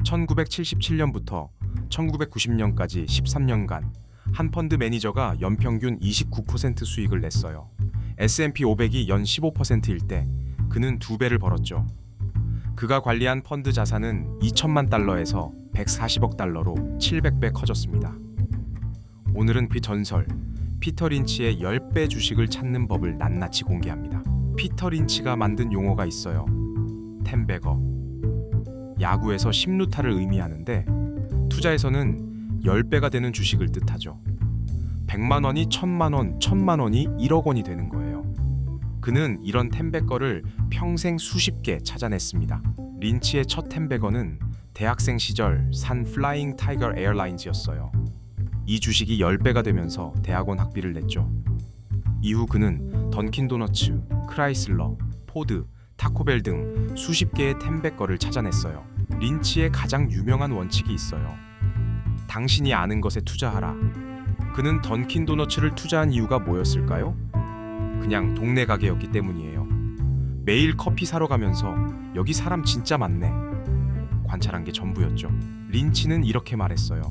1977년부터 1990년까지 13년간 한 펀드 매니저가 연평균 29% 수익을 냈어요. S&P 500이 연 15%일 때 그는 2배를 벌었죠. 그가 관리한 펀드 자산은 2천만 달러에서 140억 달러로 700배 커졌습니다. 오늘은 그 전설 피터 린치의 10배 주식을 찾는 법을 낱낱이 공개합니다. 피터 린치가 만든 용어가 있어요. 텐베거. 야구에서 10루타를 의미하는데 투자에서는 10배가 되는 주식을 뜻하죠. 100만 원이 1000만 원, 1000만 원이 1억 원이 되는 거예요. 그는 이런 텐베거를 평생 수십 개 찾아냈습니다. 린치의 첫 텐베거는 대학생 시절 산 플라잉 타이거 에어라인즈였어요. 이 주식이 10배가 되면서 대학원 학비를 냈죠. 이후 그는 던킨 도너츠, 크라이슬러, 포드, 타코벨 등 수십 개의 텐베거를 찾아냈어요. 린치의 가장 유명한 원칙이 있어요. 당신이 아는 것에 투자하라. 그는 던킨 도너츠를 투자한 이유가 뭐였을까요? 그냥 동네 가게였기 때문이에요. 매일 커피 사러 가면서 여기 사람 진짜 많네. 관찰한 게 전부였죠. 린치는 이렇게 말했어요.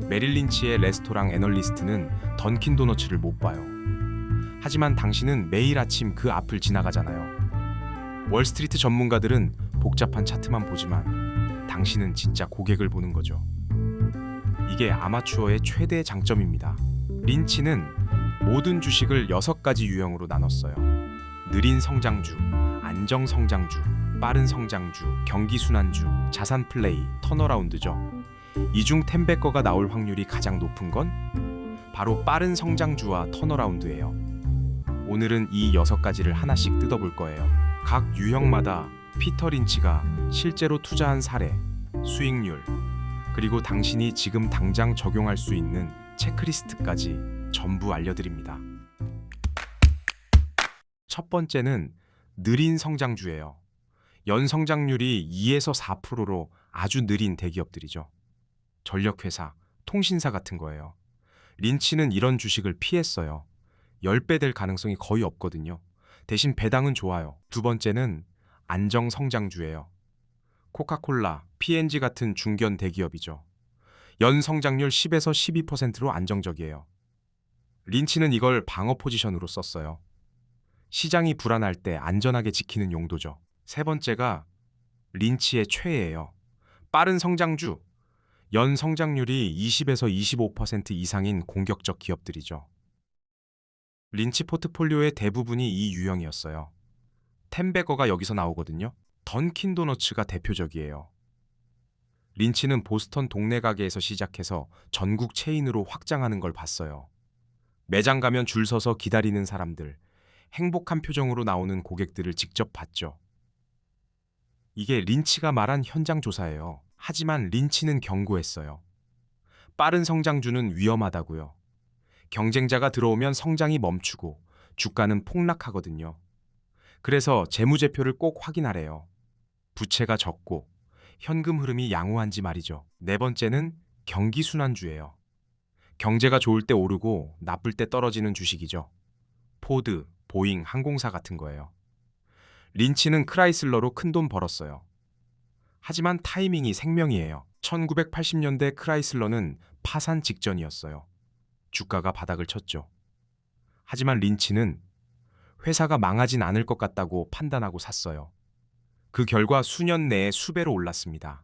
메릴 린치의 레스토랑 애널리스트는 던킨 도너츠를 못 봐요. 하지만 당신은 매일 아침 그 앞을 지나가잖아요. 월스트리트 전문가들은 복잡한 차트만 보지만 당신은 진짜 고객을 보는 거죠. 이게 아마추어의 최대 장점입니다. 린치는 모든 주식을 6가지 유형으로 나눴어요. 느린 성장주, 안정 성장주, 빠른 성장주, 경기 순환주, 자산 플레이, 턴어라운드죠. 이 중 텐베거가 나올 확률이 가장 높은 건 바로 빠른 성장주와 턴어라운드예요. 오늘은 이 6가지를 하나씩 뜯어볼 거예요. 각 유형마다 피터 린치가 실제로 투자한 사례, 수익률, 그리고 당신이 지금 당장 적용할 수 있는 체크리스트까지 전부 알려드립니다. 첫 번째는 느린 성장주예요. 연 성장률이 2에서 4%로 아주 느린 대기업들이죠. 전력회사, 통신사 같은 거예요. 린치는 이런 주식을 피했어요. 10배 될 가능성이 거의 없거든요. 대신 배당은 좋아요. 두 번째는 안정 성장주예요. 코카콜라, P&G 같은 중견 대기업이죠. 연 성장률 10에서 12%로 안정적이에요. 린치는 이걸 방어 포지션으로 썼어요. 시장이 불안할 때 안전하게 지키는 용도죠. 세 번째가 린치의 최애예요. 빠른 성장주. 연 성장률이 20에서 25% 이상인 공격적 기업들이죠. 린치 포트폴리오의 대부분이 이 유형이었어요. 텐베거가 여기서 나오거든요. 던킨 도너츠가 대표적이에요. 린치는 보스턴 동네 가게에서 시작해서 전국 체인으로 확장하는 걸 봤어요. 매장 가면 줄 서서 기다리는 사람들, 행복한 표정으로 나오는 고객들을 직접 봤죠. 이게 린치가 말한 현장 조사예요. 하지만 린치는 경고했어요. 빠른 성장주는 위험하다고요. 경쟁자가 들어오면 성장이 멈추고 주가는 폭락하거든요. 그래서 재무제표를 꼭 확인하래요. 부채가 적고 현금 흐름이 양호한지 말이죠. 네 번째는 경기순환주예요. 경제가 좋을 때 오르고 나쁠 때 떨어지는 주식이죠. 포드, 보잉, 항공사 같은 거예요. 린치는 크라이슬러로 큰돈 벌었어요. 하지만 타이밍이 생명이에요. 1980년대 크라이슬러는 파산 직전이었어요. 주가가 바닥을 쳤죠. 하지만 린치는 회사가 망하진 않을 것 같다고 판단하고 샀어요. 그 결과 수년 내에 수배로 올랐습니다.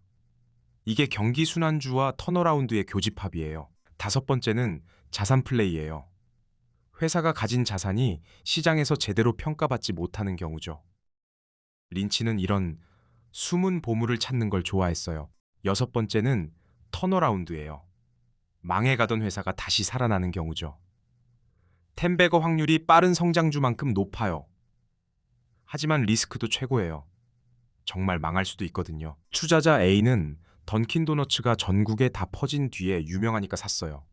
이게 경기 순환주와 턴어라운드의 교집합이에요. 다섯 번째는 자산 플레이예요. 회사가 가진 자산이 시장에서 제대로 평가받지 못하는 경우죠. 린치는 이런 숨은 보물을 찾는 걸 좋아했어요. 여섯 번째는 턴어라운드예요. 망해가던 회사가 다시 살아나는 경우죠. 텐베거 확률이 빠른 성장주만큼 높아요. 하지만 리스크도 최고예요. 정말 망할 수도 있거든요. 투자자 A는 던킨 도너츠가 전국에 다 퍼진 뒤에 유명하니까 샀어요.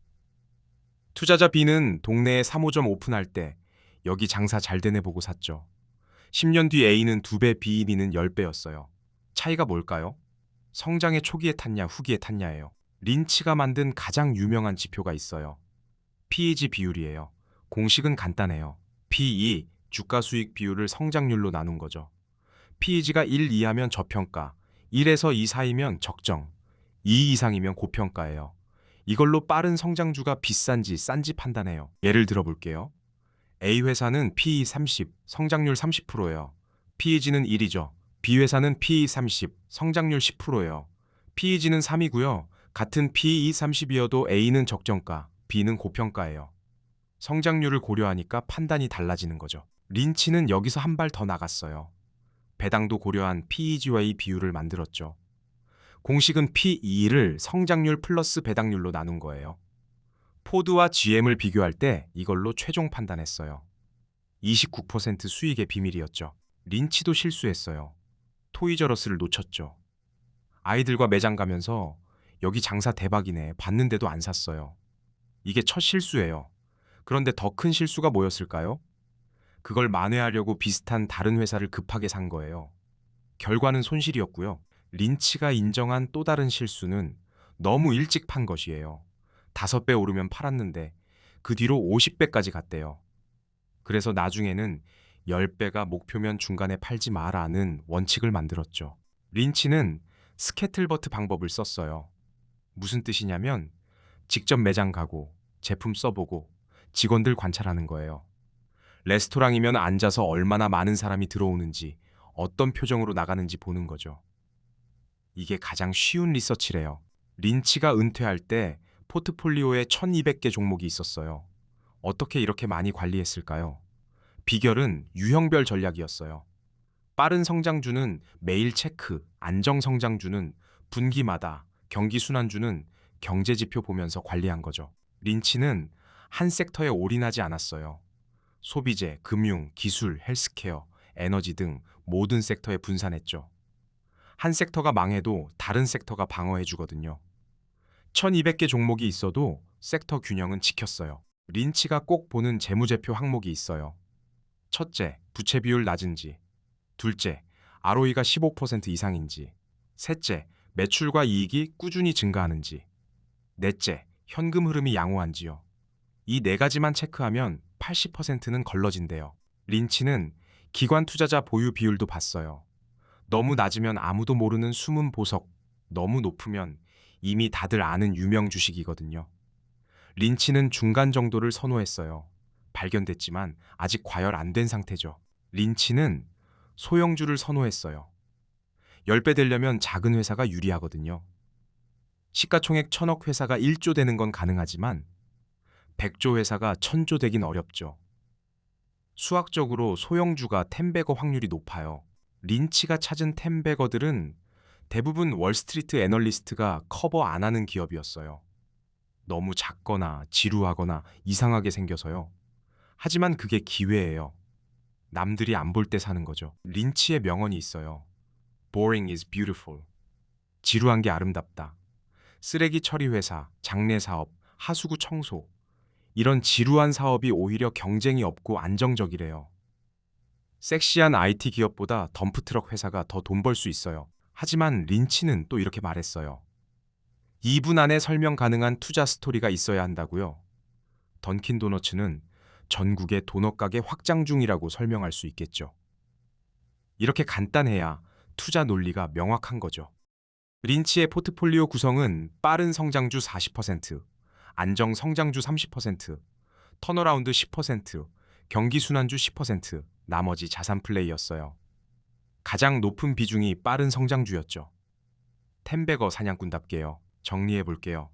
투자자 B는 동네에 3호점 오픈할 때 여기 장사 잘 되네 보고 샀죠. 10년 뒤 A는 2배, B는 10배였어요. 차이가 뭘까요? 성장의 초기에 탔냐 후기에 탔냐예요. 린치가 만든 가장 유명한 지표가 있어요. PEG 비율이에요. 공식은 간단해요. PE, 주가 수익 비율을 성장률로 나눈 거죠. PEG가 1 이하면 저평가, 1에서 2 사이면 적정, 2 이상이면 고평가예요. 이걸로 빠른 성장주가 비싼지 싼지 판단해요. 예를 들어 볼게요. A 회사는 PE 30, 성장률 30%예요. PEG는 1이죠. B 회사는 PE 30, 성장률 10%예요. PEG는 3이고요. 같은 PE 30이어도 A는 적정가, B는 고평가예요. 성장률을 고려하니까 판단이 달라지는 거죠. 린치는 여기서 한 발 더 나갔어요. 배당도 고려한 PEG와의 비율을 만들었죠. 공식은 PE를 성장률 플러스 배당률로 나눈 거예요. 포드와 GM을 비교할 때 이걸로 최종 판단했어요. 29% 수익의 비밀이었죠. 린치도 실수했어요. 토이저러스를 놓쳤죠. 아이들과 매장 가면서 여기 장사 대박이네 봤는데도 안 샀어요. 이게 첫 실수예요. 그런데 더 큰 실수가 뭐였을까요? 그걸 만회하려고 비슷한 다른 회사를 급하게 산 거예요. 결과는 손실이었고요. 린치가 인정한 또 다른 실수는 너무 일찍 판 것이에요. 5배 오르면 팔았는데 그 뒤로 50배까지 갔대요. 그래서 나중에는 10배가 목표면 중간에 팔지 마라는 원칙을 만들었죠. 린치는 스캐틀버트 방법을 썼어요. 무슨 뜻이냐면 직접 매장 가고 제품 써보고 직원들 관찰하는 거예요. 레스토랑이면 앉아서 얼마나 많은 사람이 들어오는지 어떤 표정으로 나가는지 보는 거죠. 이게 가장 쉬운 리서치래요. 린치가 은퇴할 때 포트폴리오에 1200개 종목이 있었어요. 어떻게 이렇게 많이 관리했을까요? 비결은 유형별 전략이었어요. 빠른 성장주는 매일 체크, 안정 성장주는 분기마다, 경기 순환주는 경제 지표 보면서 관리한 거죠. 린치는 한 섹터에 올인하지 않았어요. 소비재, 금융, 기술, 헬스케어, 에너지 등 모든 섹터에 분산했죠. 한 섹터가 망해도 다른 섹터가 방어해 주거든요. 1200개 종목이 있어도 섹터 균형은 지켰어요. 린치가 꼭 보는 재무제표 항목이 있어요. 첫째, 부채 비율 낮은지. 둘째, ROE가 15% 이상인지. 셋째, 매출과 이익이 꾸준히 증가하는지. 넷째, 현금 흐름이 양호한지요. 이 네 가지만 체크하면 80%는 걸러진대요. 린치는 기관 투자자 보유 비율도 봤어요. 너무 낮으면 아무도 모르는 숨은 보석, 너무 높으면 이미 다들 아는 유명 주식이거든요. 린치는 중간 정도를 선호했어요. 발견됐지만 아직 과열 안 된 상태죠. 린치는 소형주를 선호했어요. 10배 되려면 작은 회사가 유리하거든요. 시가총액 1000억 회사가 1조 되는 건 가능하지만 100조 회사가 1000조 되긴 어렵죠. 수학적으로 소형주가 텐베거 확률이 높아요. 린치가 찾은 텐베거들은 대부분 월스트리트 애널리스트가 커버 안 하는 기업이었어요. 너무 작거나 지루하거나 이상하게 생겨서요. 하지만 그게 기회예요. 남들이 안 볼 때 사는 거죠. 린치의 명언이 있어요. Boring is beautiful. 지루한 게 아름답다. 쓰레기 처리 회사, 장례 사업, 하수구 청소. 이런 지루한 사업이 오히려 경쟁이 없고 안정적이래요. 섹시한 IT 기업보다 덤프트럭 회사가 더 돈 벌 수 있어요. 하지만 린치는 또 이렇게 말했어요. 2분 안에 설명 가능한 투자 스토리가 있어야 한다고요. 던킨 도너츠는 전국의 도넛 가게 확장 중이라고 설명할 수 있겠죠. 이렇게 간단해야 투자 논리가 명확한 거죠. 린치의 포트폴리오 구성은 빠른 성장주 40%, 안정 성장주 30%, 턴어라운드 10%, 경기 순환주 10%, 나머지 자산 플레이였어요. 가장 높은 비중이 빠른 성장주였죠. 텐베거 사냥꾼답게요. 정리해 볼게요.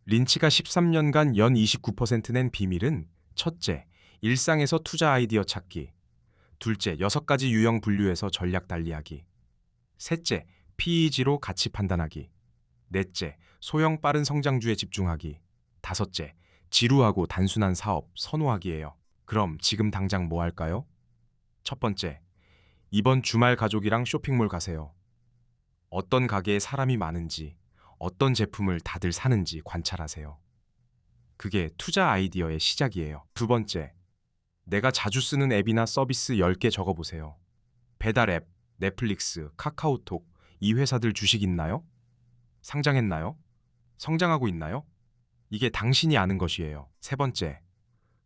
린치가 13년간 연 29% 낸 비밀은 첫째, 일상에서 투자 아이디어 찾기. 둘째, 6가지 유형 분류해서 전략 달리하기. 셋째, PEG로 가치 판단하기. 넷째, 소형 빠른 성장주에 집중하기. 다섯째, 지루하고 단순한 사업 선호하기예요. 그럼 지금 당장 뭐 할까요? 첫 번째, 이번 주말 가족이랑 쇼핑몰 가세요. 어떤 가게에 사람이 많은지, 어떤 제품을 다들 사는지 관찰하세요. 그게 투자 아이디어의 시작이에요. 두 번째, 내가 자주 쓰는 앱이나 서비스 10개 적어보세요. 배달 앱, 넷플릭스, 카카오톡, 이 회사들 주식 있나요? 상장했나요? 성장하고 있나요? 이게 당신이 아는 것이에요. 세 번째,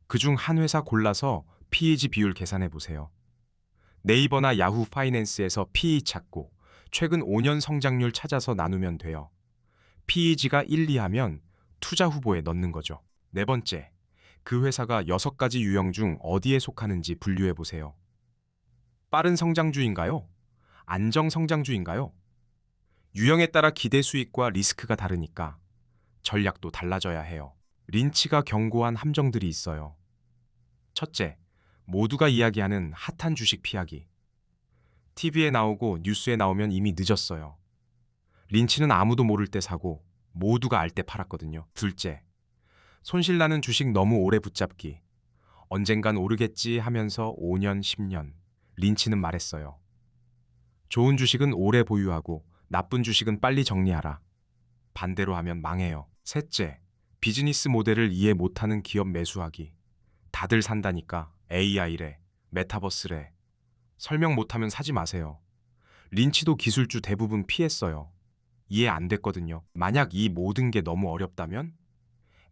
그중 한 회사 골라서 PEG 비율 계산해 보세요. 네이버나 야후 파이낸스에서 PE 찾고 최근 5년 성장률 찾아서 나누면 돼요. PEG가 1, 2하면 투자 후보에 넣는 거죠. 네 번째, 그 회사가 6가지 유형 중 어디에 속하는지 분류해 보세요. 빠른 성장주인가요? 안정 성장주인가요? 유형에 따라 기대 수익과 리스크가 다르니까 전략도 달라져야 해요. 린치가 경고한 함정들이 있어요. 첫째, 모두가 이야기하는 핫한 주식 피하기. TV에 나오고 뉴스에 나오면 이미 늦었어요. 린치는 아무도 모를 때 사고 모두가 알 때 팔았거든요. 둘째, 손실나는 주식 너무 오래 붙잡기. 언젠간 오르겠지 하면서 5년, 10년. 린치는 말했어요. 좋은 주식은 오래 보유하고 나쁜 주식은 빨리 정리하라. 반대로 하면 망해요. 셋째, 비즈니스 모델을 이해 못하는 기업 매수하기. 다들 산다니까 AI래, 메타버스래. 설명 못하면 사지 마세요. 린치도 기술주 대부분 피했어요. 이해 안 됐거든요. 만약 이 모든 게 너무 어렵다면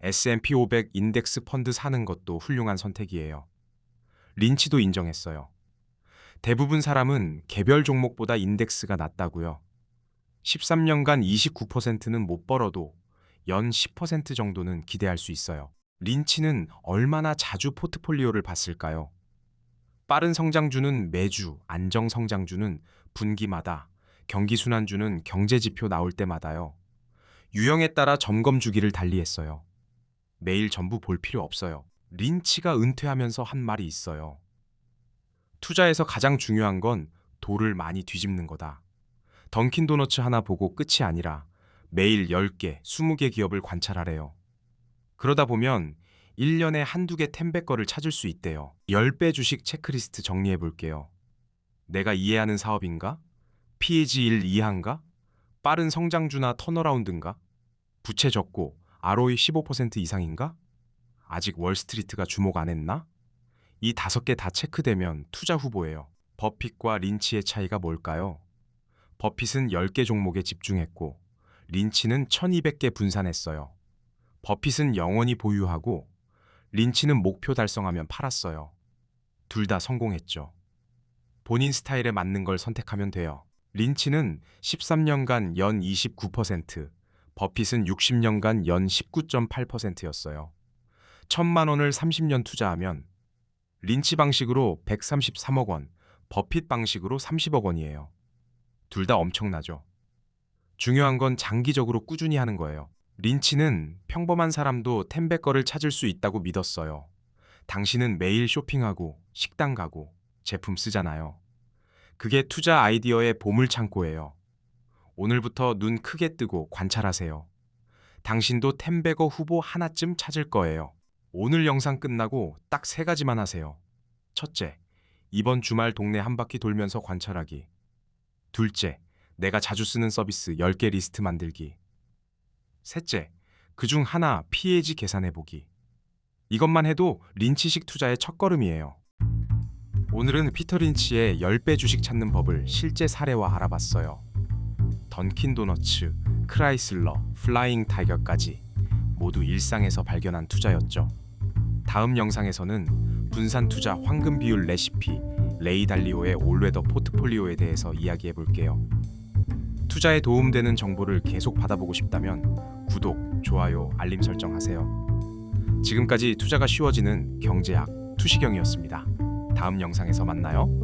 S&P 500 인덱스 펀드 사는 것도 훌륭한 선택이에요. 린치도 인정했어요. 대부분 사람은 개별 종목보다 인덱스가 낫다고요. 13년간 29%는 못 벌어도 연 10% 정도는 기대할 수 있어요. 린치는 얼마나 자주 포트폴리오를 봤을까요? 빠른 성장주는 매주, 안정 성장주는 분기마다, 경기순환주는 경제지표 나올 때마다요. 유형에 따라 점검 주기를 달리했어요. 매일 전부 볼 필요 없어요. 린치가 은퇴하면서 한 말이 있어요. 투자에서 가장 중요한 건 돌을 많이 뒤집는 거다. 던킨도너츠 하나 보고 끝이 아니라 매일 10개, 20개 기업을 관찰하래요. 그러다 보면 1년에 한두 개 템백 거를 찾을 수 있대요. 10배 주식 체크리스트 정리해 볼게요. 내가 이해하는 사업인가? PEG 1 이하인가? 빠른 성장주나 턴어라운드인가? 부채 적고 ROE 15% 이상인가? 아직 월스트리트가 주목 안 했나? 이 5개 다 체크되면 투자 후보예요. 버핏과 린치의 차이가 뭘까요? 버핏은 10개 종목에 집중했고 린치는 1200개 분산했어요. 버핏은 영원히 보유하고 린치는 목표 달성하면 팔았어요. 둘 다 성공했죠. 본인 스타일에 맞는 걸 선택하면 돼요. 린치는 13년간 연 29%, 버핏은 60년간 연 19.8%였어요. 1,000만 원을 30년 투자하면 린치 방식으로 133억 원, 버핏 방식으로 30억 원이에요. 둘 다 엄청나죠. 중요한 건 장기적으로 꾸준히 하는 거예요. 린치는 평범한 사람도 템백 거를 찾을 수 있다고 믿었어요. 당신은 매일 쇼핑하고 식당 가고 제품 쓰잖아요. 그게 투자 아이디어의 보물창고예요. 오늘부터 눈 크게 뜨고 관찰하세요. 당신도 템백어 후보 하나쯤 찾을 거예요. 오늘 영상 끝나고 딱 3가지만 하세요. 첫째, 이번 주말 동네 한 바퀴 돌면서 관찰하기. 둘째, 내가 자주 쓰는 서비스 10개 리스트 만들기. 셋째, 그중 하나 PEG 계산해보기. 이것만 해도 린치식 투자의 첫걸음이에요. 오늘은 피터 린치의 10배 주식 찾는 법을 실제 사례와 알아봤어요. 던킨도너츠, 크라이슬러, 플라잉 타이거까지 모두 일상에서 발견한 투자였죠. 다음 영상에서는 분산 투자 황금 비율 레시피 레이 달리오의 올웨더 포트폴리오에 대해서 이야기해 볼게요. 투자에 도움되는 정보를 계속 받아보고 싶다면 구독, 좋아요, 알림 설정하세요. 지금까지 투자가 쉬워지는 경제학 투시경이었습니다. 다음 영상에서 만나요.